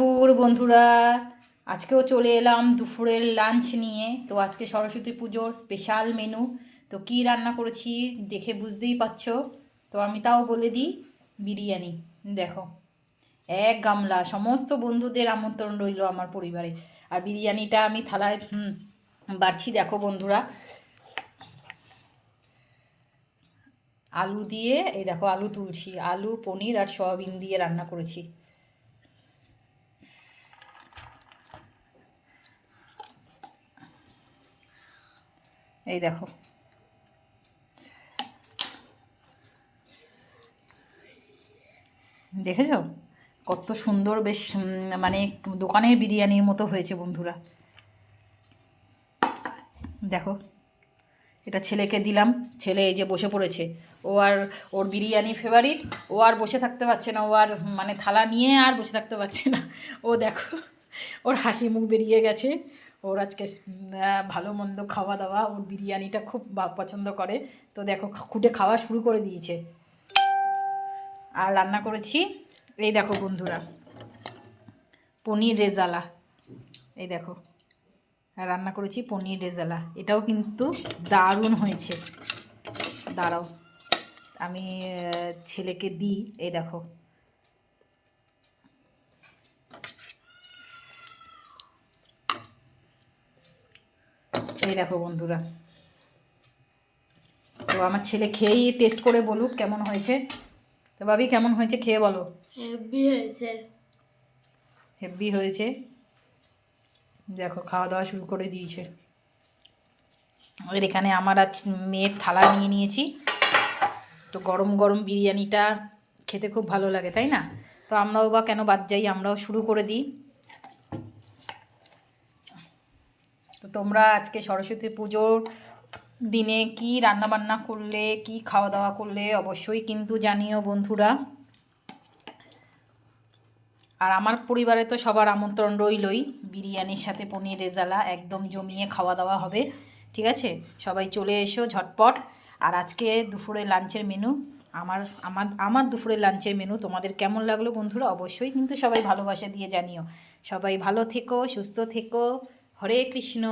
দুপুর বন্ধুরা, আজকেও চলে এলাম দুপুরের লাঞ্চ নিয়ে। তো আজকে সরস্বতী পুজোর স্পেশাল মেনু। তো কি রান্না করেছি দেখে বুঝতেই পারছো। তো আমি তাও বলে দিই, বিরিয়ানি। দেখো, এক গামলা, সমস্ত বন্ধুদের আমন্ত্রণ রইল আমার পরিবারে। আর বিরিয়ানিটা আমি থালায় বাড়ছি। দেখো বন্ধুরা, আলু দিয়ে, এই দেখো আলু তুলছি, আলু পনির আর সয়াবিন দিয়ে রান্না করেছি। এই দেখো, দেখেছো কত সুন্দর, বেশ মানে দোকানের বিরিয়ানির মতো হয়েছে বন্ধুরা। দেখো, এটা ছেলেকে দিলাম, ছেলে এই যে বসে পড়েছে। ও আর, ওর বিরিয়ানি ফেভারিট, ও আর বসে থাকতে পারছে না, ও আর মানে থালা নিয়ে আর বসে থাকতে পারছে না। ও দেখো, ওর হাসি মুখ বেরিয়ে গেছে। ওর আজকে ভালো মন্দ খাওয়া দাওয়া, ওর বিরিয়ানিটা খুব পছন্দ করে। তো দেখো, খুঁটে খাওয়া শুরু করে দিয়েছে। আর রান্না করেছি, এই দেখো বন্ধুরা, পনির রেজালা। এই দেখো, রান্না করেছি পনির রেজালা, এটাও কিন্তু দারুণ হয়েছে। দাঁড়াও, আমি ছেলেকে দিই। এই দেখো, এই দেখো বন্ধুরা। তো আমার ছেলে খেয়েই টেস্ট করে বলুক কেমন হয়েছে। তো ভাবি, কেমন হয়েছে খেয়ে বলো। হেভি হয়েছে। হেভি হয়েছে। দেখো, খাওয়া দাওয়া শুরু করে দিয়েছে। আর এখানে আমার আজ মেয়ের থালা নিয়ে নিয়েছি। তো গরম গরম বিরিয়ানিটা খেতে খুব ভালো লাগে, তাই না? তো আমরাও বা কেন বাদ যাই, আমরাও শুরু করে দিই। তো তোমরা আজকে সরস্বতী পুজোর দিনে কি রান্না বান্না করলে, কি খাওয়া দাওয়া করলে, অবশ্যই কিন্তু জানিও বন্ধুরা। আর আমার পরিবারে তো সবার আমন্ত্রণ রইলই। বিরিয়ানির সাথে পনির রেজালা একদম জমিয়ে খাওয়া দাওয়া হবে, ঠিক আছে? সবাই চলে এসো ঝটপট। আর আজকে দুপুরে লাঞ্চের মেনু, আমার আমার আমার দুপুরের লাঞ্চের মেনু তোমাদের কেমন লাগলো বন্ধুরা, অবশ্যই কিন্তু সবাই ভালোবাসা দিয়ে জানিও। সবাই ভালো থেকো, সুস্থ থেকো। হরে কৃষ্ণ।